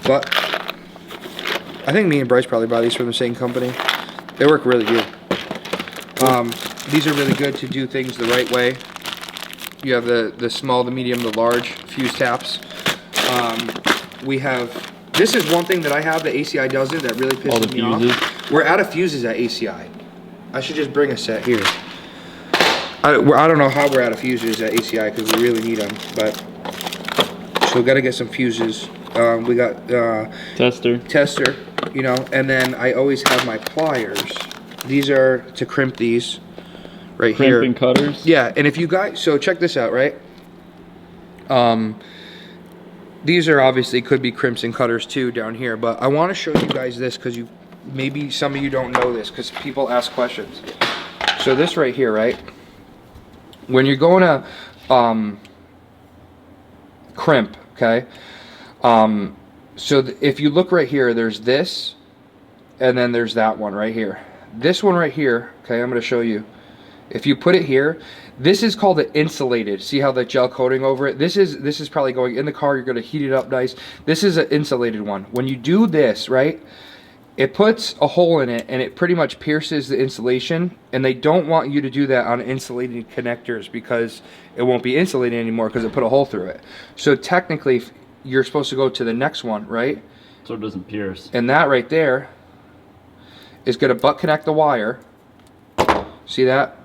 but I think me and Bryce probably buy these from the same company. They work really good. These are really good to do things the right way. You have the small, the medium, the large fuse taps. We have, this is one thing that I have that ACI doesn't that really pisses me off. We're out of fuses at ACI. I should just bring a set here. I don't know how we're out of fuses at ACI because we really need them, but so we got to get some fuses. We got tester, you know, and then I always have my pliers. These are to crimp these right here. Crimping cutters? Yeah, and if you guys, so check this out, right? These are obviously could be crimps and cutters too down here, but I want to show you guys this because you maybe some of you don't know this because people ask questions. So this right here, right? When you're going to crimp, okay? So if you look right here, there's this, and then there's that one right here. This one right here, okay, I'm going to show you. If you put it here, this is called an insulated. See how the gel coating over it? This is probably going in the car. You're going to heat it up nice. This is an insulated one. When you do this, right, it puts a hole in it and it pretty much pierces the insulation, and they don't want you to do that on insulated connectors because it won't be insulated anymore because it put a hole through it. So technically, you're supposed to go to the next one, right? So it doesn't pierce. And that right there is going to butt connect the wire. See that?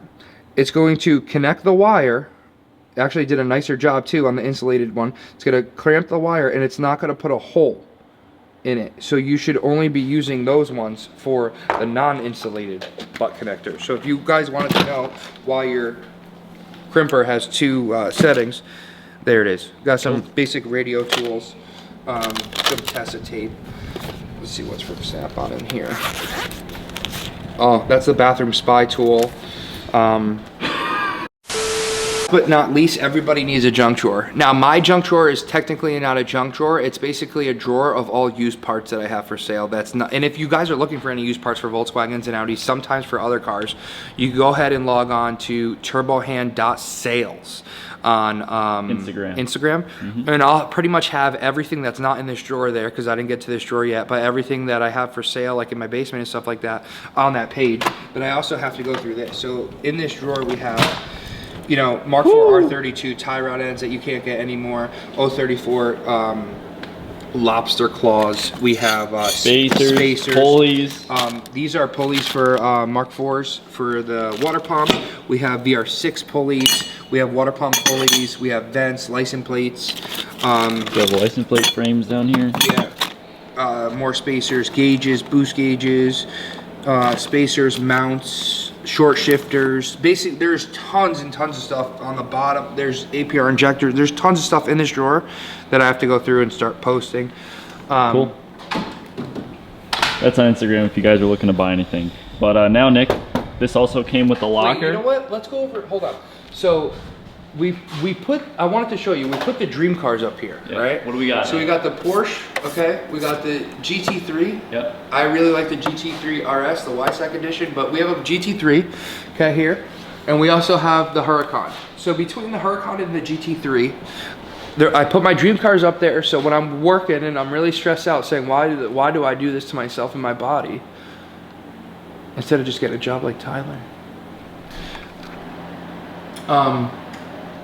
It's going to connect the wire. Actually did a nicer job too on the insulated one. It's going to clamp the wire and it's not going to put a hole in it. So you should only be using those ones for the non-insulated butt connector. So if you guys wanted to know why your crimper has two settings, there it is. Got some basic radio tools, some tessa tape. Let's see what's from Snap-on in here. Oh, that's the bathroom spy tool. But not least, everybody needs a junk drawer. Now, my junk drawer is technically not a junk drawer. It's basically a drawer of all used parts that I have for sale. That's not, and if you guys are looking for any used parts for Volkswagens and Audis, sometimes for other cars, you can go ahead and log on to turbohand.sales on Instagram. And I'll pretty much have everything that's not in this drawer there because I didn't get to this drawer yet, but everything that I have for sale, like in my basement and stuff like that, on that page. But I also have to go through this. So in this drawer we have, you know, Mark IV R32 tie rod ends that you can't get anymore, 034 lobster claws. We have spacers, pulleys. These are pulleys for Mark IVs for the water pump. We have VR6 pulleys. We have water pump pulleys. We have vents, license plates. We have license plate frames down here. Yeah. More spacers, gauges, boost gauges, spacers, mounts, short shifters. Basically, there's tons and tons of stuff on the bottom. There's APR injectors. There's tons of stuff in this drawer that I have to go through and start posting. Cool. That's on Instagram if you guys are looking to buy anything. But now, Nick, this also came with a locker. Wait, you know what? Let's go over it. Hold on. So we put, I wanted to show you, we put the dream cars up here, right? What do we got? So we got the Porsche, okay? We got the GT3. Yep. I really like the GT3 RS, the YSEC edition, but we have a GT3, okay, here. And we also have the Huracan. So between the Huracan and the GT3, I put my dream cars up there, so when I'm working and I'm really stressed out saying, why do I do this to myself and my body? Instead of just getting a job like Tyler.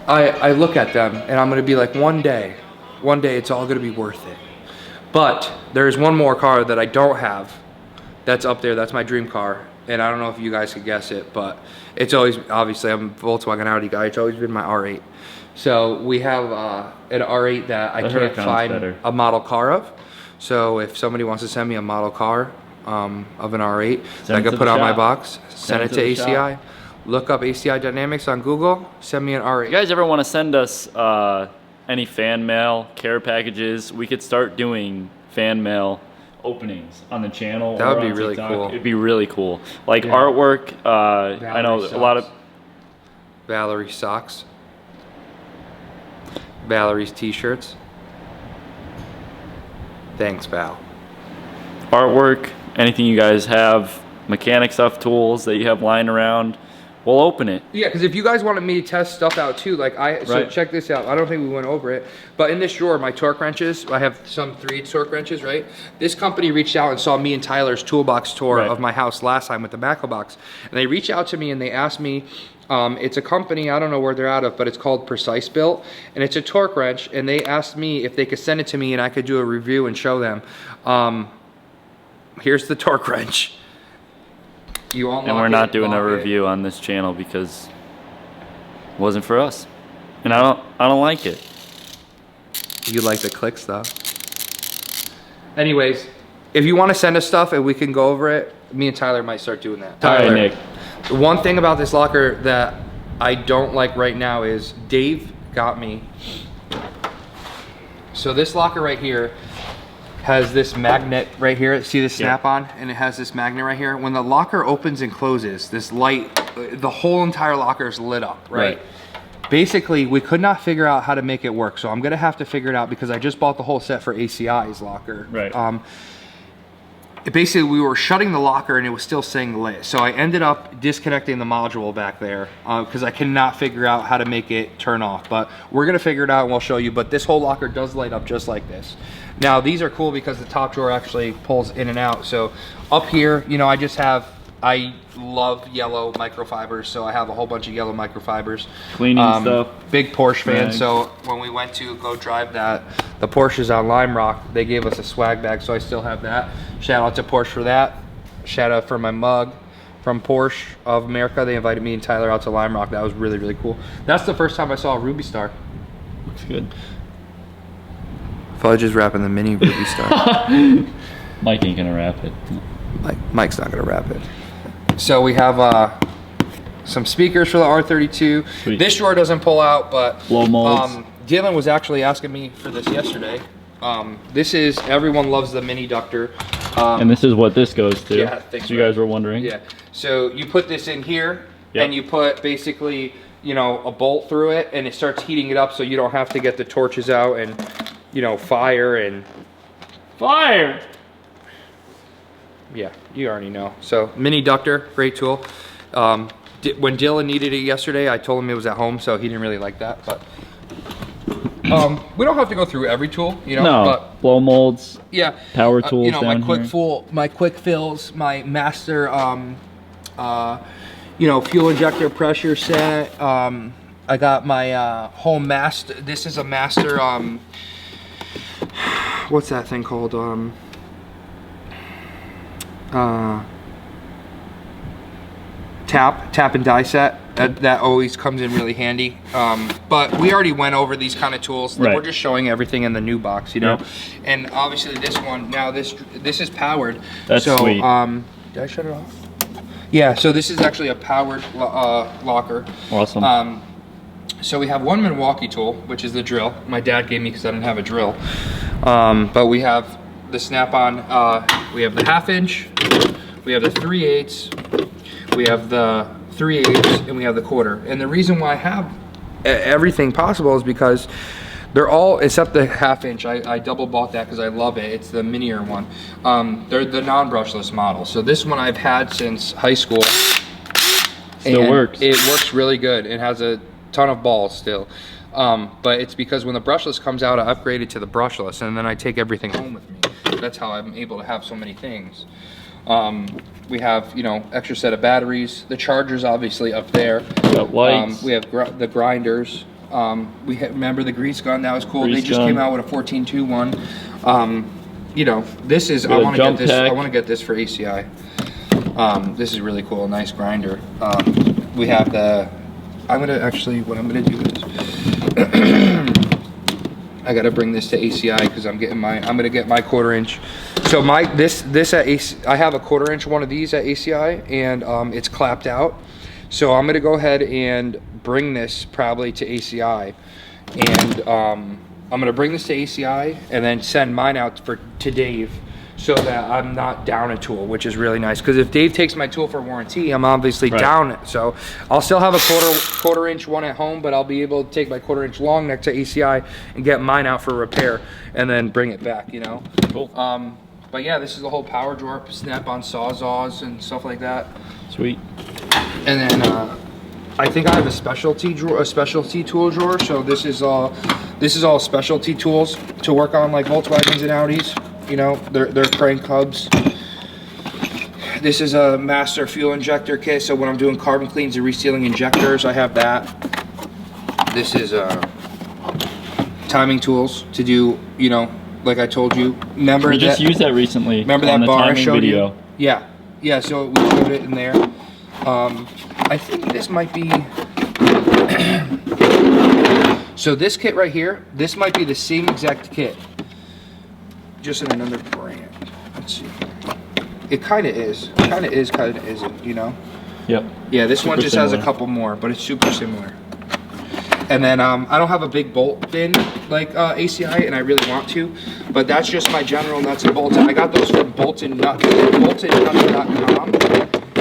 I look at them and I'm gonna be like, one day it's all gonna be worth it. But there's one more car that I don't have that's up there, that's my dream car. And I don't know if you guys could guess it, but it's always, obviously I'm a Volkswagen Audi guy, it's always been my R8. So we have an R8 that I can't find a model car of. So if somebody wants to send me a model car of an R8 that I could put on my box, send it to ACI. Look up ACI Dynamics on Google, send me an R8. You guys ever want to send us any fan mail, care packages? We could start doing fan mail openings on the channel. That would be really cool. It'd be really cool. Like artwork, I know a lot of... Valerie socks. Valerie's t-shirts. Thanks, Val. Artwork, anything you guys have, mechanic stuff, tools that you have lying around, we'll open it. Yeah, because if you guys wanted me to test stuff out too, like so check this out. I don't think we went over it, but in this drawer, my torque wrenches, I have some 3/8 torque wrenches, right? This company reached out and saw me and Tyler's toolbox tour of my house last time with the Macro box. And they reached out to me and they asked me, it's a company, I don't know where they're out of, but it's called Precise Built, and it's a torque wrench, and they asked me if they could send it to me and I could do a review and show them. Here's the torque wrench. And we're not doing a review on this channel because it wasn't for us. And I don't like it. You like the clicks though. Anyways, if you want to send us stuff and we can go over it, me and Tyler might start doing that. Tyler, all right, Nick. The one thing about this locker that I don't like right now is Dave got me. So this locker right here has this magnet right here. See this snap on? And it has this magnet right here. When the locker opens and closes, this light, the whole entire locker is lit up, right? Basically, we could not figure out how to make it work. So I'm gonna have to figure it out because I just bought the whole set for ACI's locker. Basically, we were shutting the locker and it was still saying lit. So I ended up disconnecting the module back there because I cannot figure out how to make it turn off. But we're gonna figure it out and we'll show you. But this whole locker does light up just like this. Now, these are cool because the top drawer actually pulls in and out. So up here, you know, I love yellow microfibers, so I have a whole bunch of yellow microfibers. Cleaning stuff. Big Porsche fan, so when we went to go drive the Porsches on Lime Rock, they gave us a swag bag, so I still have that. Shout out to Porsche for that. Shout out for my mug from Porsche of America. They invited me and Tyler out to Lime Rock. That was really, really cool. That's the first time I saw a Ruby Star. Looks good. Fudge is wrapping the mini Ruby Star. Mike ain't gonna wrap it. Mike's not gonna wrap it. So we have some speakers for the R32. Sweet. This drawer doesn't pull out, but blow molds. Dylan was actually asking me for this yesterday. This is, everyone loves the mini ductor. And this is what this goes to. Yeah, thanks. So you guys were wondering. Yeah. So you put this in here, and you put basically, you know, a bolt through it, and it starts heating it up, so you don't have to get the torches out and, you know, fire. Yeah, you already know. So mini ductor, great tool. When Dylan needed it yesterday, I told him it was at home, so he didn't really like that. But we don't have to go through every tool, you know. No, but, blow molds. Yeah. Power tools. You know, down my quick fills, my master, you know, fuel injector pressure set. I got my home master. This is a master. What's that thing called? Tap and die set. That always comes in really handy. But we already went over these kind of tools. We're just showing everything in the new box, you know. And obviously this one, now this is powered. That's so, sweet. Did I shut it off? Yeah, so this is actually a powered locker. Awesome. So we have one Milwaukee tool, which is the drill. My dad gave me because I didn't have a drill. But we have the snap-on, we have the 1/2 inch, we have the 3/8, we have the 3/8, and we have the 1/4. And the reason why I have everything possible is because they're all, except the 1/2 inch, I double bought that because I love it. It's the minier one. They're the non-brushless model. So this one I've had since high school. Still works. It works really good. It has a ton of balls still. But it's because when the brushless comes out, I upgrade it to the brushless, and then I take everything home with me. That's how I'm able to have so many things. We have, you know, extra set of batteries. The charger's obviously up there. Got lights. We have the grinders. Remember the grease gun? That was cool. Grease they just gun. came out with a 14.2 one. You know, this is, I Got a want to get jump this. pack. I want to get this for ACI. This is really cool. Nice grinder. We have the. What I'm gonna do is. I gotta bring this to ACI because I'm gonna get my 1/4 inch. So this at AC, I have a 1/4 inch one of these at ACI, and it's clapped out. So I'm gonna go ahead and bring this probably to ACI, and I'm gonna bring this to ACI and then send mine out to Dave, so that I'm not down a tool, which is really nice. Because if Dave takes my tool for warranty, I'm obviously down it. So I'll still have a 1/4 inch one at home, but I'll be able to take my 1/4 inch long neck to ACI and get mine out for repair and then bring it back, you know? Cool. But yeah, this is the whole power drawer, snap-on sawzalls and stuff like that. Sweet. And then I think I have a specialty drawer, a specialty tool drawer. So this is all specialty tools to work on, like Volkswagens and Audis. You know, they're crank hubs. This is a master fuel injector kit. So when I'm doing carbon cleans and resealing injectors, I have that. This is timing tools to do, you know, like I told you. Remember we just used that recently. Remember on that the bar I timing showed video. you? Yeah. Yeah, so we showed it in there. I think this might be... So this kit right here, this might be the same exact kit, just in another brand. Let's see. It kind of is. Kind of is, kind of isn't, you know? Yep. Yeah, this Super one just similar. has a couple more, but it's super similar. And then I don't have a big bolt bin like ACI, and I really want to, but that's just my general nuts and bolts. And I got those from boltednuts.com.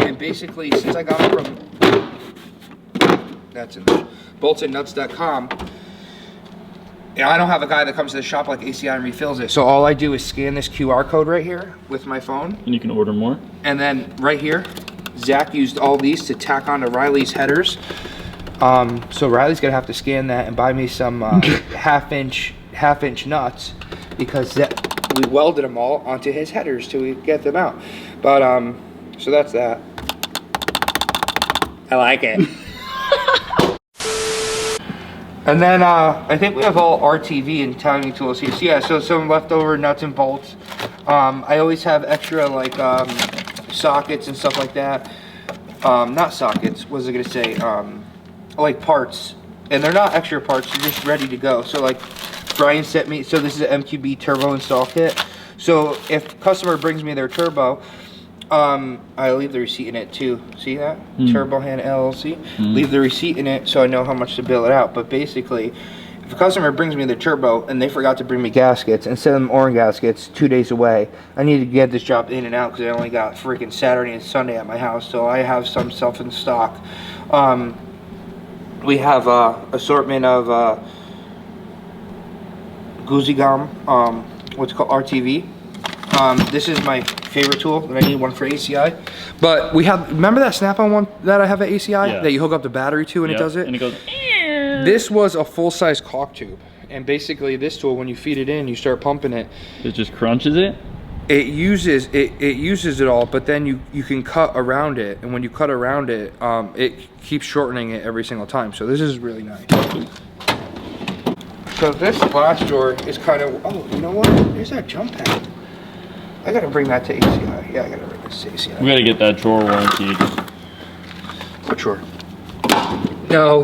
And basically, since I got them from boltednuts.com, I don't have a guy that comes to the shop like ACI and refills it. So all I do is scan this QR code right here with my phone. And you can order more. And then right here, Zach used all these to tack onto Riley's headers. So Riley's gonna have to scan that and buy me some half inch nuts, because we welded them all onto his headers to get them out. But so that's that. I like it. And then I think we have all RTV and timing tools here. So yeah, so some leftover nuts and bolts. I always have extra like sockets and stuff like that. Not sockets. What was I gonna say? Like parts, and they're not extra parts, they're just ready to go. So like Brian sent me, so this is an MQB turbo install kit. So if customer brings me their turbo, I leave the receipt in it too. See that? Turbo Hand LLC. Leave the receipt in it so I know how much to bill it out. But basically, if a customer brings me their turbo and they forgot to bring me gaskets, instead of them orange gaskets 2 days away, I need to get this job in and out because I only got freaking Saturday and Sunday at my house. So I have some stuff in stock. We have assortment of Goozy Gum, what's called RTV. This is my favorite tool, and I need one for ACI. But we have, remember that Snap-on one that I have at ACI that you hook up the battery to and it does it? And it goes. This was a full-size caulk tube, and basically this tool, when you feed it in, you start pumping it. It just crunches it. It uses it all, but then you can cut around it, and when you cut around it, it keeps shortening it every single time. So this is really nice. So this glass drawer is kind of, oh, you know what? There's that jump pad. I gotta bring that to ACI. Yeah, I gotta bring this to ACI. We gotta get that drawer warranted. What drawer? No.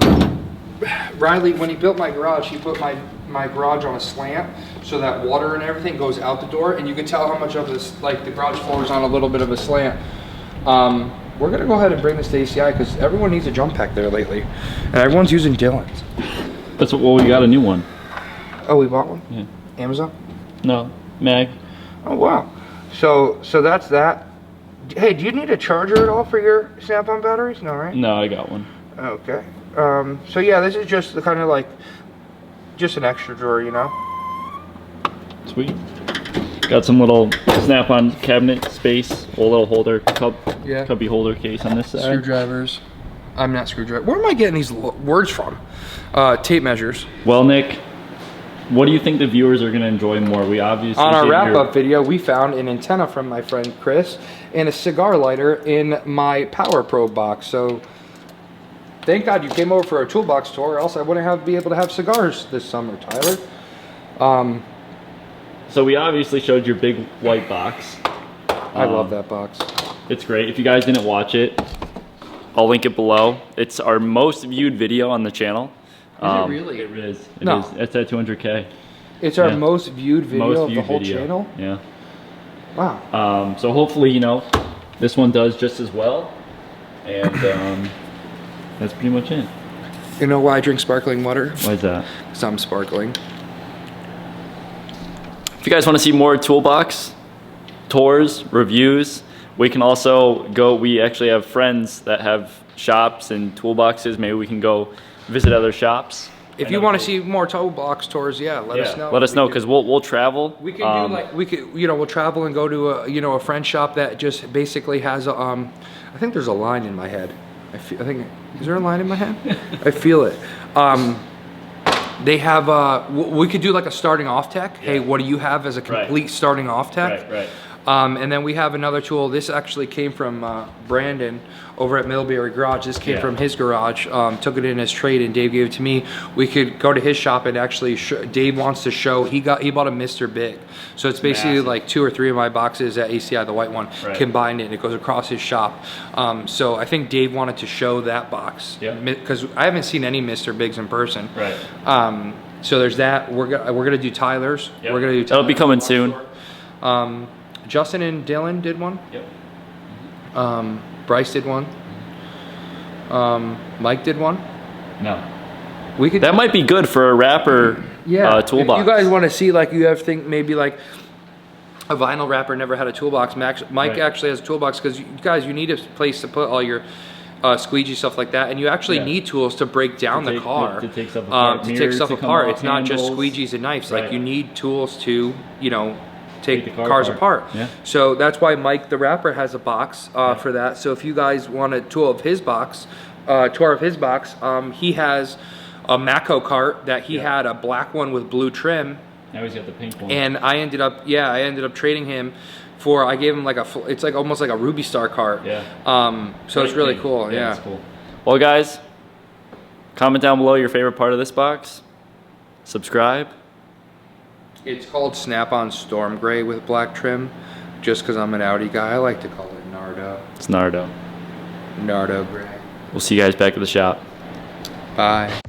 Riley, when he built my garage, he put my garage on a slant so that water and everything goes out the door, and you can tell how much of this, like the garage floor is on a little bit of a slant. We're gonna go ahead and bring this to ACI because everyone needs a jump pack there lately, and everyone's using Dillon's. That's what. Well, we got a new one. Oh, we bought one? Yeah. Amazon? No, Mag. Oh wow. So that's that. Hey, do you need a charger at all for your Snap-on batteries? No, right? No, I got one. Okay. So yeah, this is just the kind of like, just an extra drawer, you know? Sweet. Got some little Snap-on cabinet space, a little holder, cubby holder case on this side. Screwdrivers. I'm not screwdriver. Where am I getting these words from? Tape measures. Well, Nick, what do you think the viewers are going to enjoy more? We obviously on our wrap-up video, we found an antenna from my friend Chris and a cigar lighter in my Power Probe box. So thank God you came over for a toolbox tour, or else I wouldn't be able to have cigars this summer, Tyler. So we obviously showed your big white box. I love that box. It's great. If you guys didn't watch it, I'll link it below. It's our most viewed video on the channel. Is it really? It is. It No. is. It's at 200K. It's our most viewed video of the whole video. channel? Yeah. Wow. So hopefully, you know, this one does just as well. And that's pretty much it. You know why I drink sparkling water? Why is that? Because I'm sparkling. If you guys want to see more toolbox tours, reviews, we can also go, we actually have friends that have shops and toolboxes. Maybe we can go visit other shops. If you want to see more toolbox tours, yeah, let us know. Let us know, because we'll travel. We can do like, we'll travel and go to a friend shop that just basically has a, I think there's a line in my head. I think, is there a line in my head? I feel it. They have, we could do like a starting off tech. Hey, what do you have as a complete starting off tech? Right. And then we have another tool. This actually came from Brandon over at Middlebury Garage. This came from his garage. Took it in as trade, and Dave gave it to me. We could go to his shop and actually Dave wants to show. He bought a Mr. Big, so it's basically like 2 or 3 of my boxes at ACI, the white one, combined it. And it goes across his shop. So I think Dave wanted to show that box because I haven't seen any Mr. Bigs in person. Right. So there's that. We're gonna do Tyler's. Yep. We're gonna do. That'll be coming soon. Justin and Dylan did one. Yep. Bryce did one. Mike did one. No. We could. That might be good for a wrapper toolbox. If you guys want to see, like, you have think maybe like a vinyl wrapper never had a toolbox. Mike actually has a toolbox because you guys, you need a place to put all your squeegee stuff like that, and you actually need tools to break down the car, to take stuff apart. It's not just squeegees and knives. Like, you need tools to, you know, take the cars apart. So that's why Mike the Rapper has a box for that. So if you guys want a tour of his box, he has a Mako cart that he had a black one with blue trim. Now he's got the pink one. And I ended up trading him for, I gave him like it's like almost like a Ruby Star cart. So it's really cool. It's cool. Well, guys, comment down below your favorite part of this box. Subscribe. It's called Snap-on Storm Gray with black trim, just because I'm an Audi guy. I like to call it Nardo. It's Nardo. Nardo Gray. We'll see you guys back at the shop. Bye.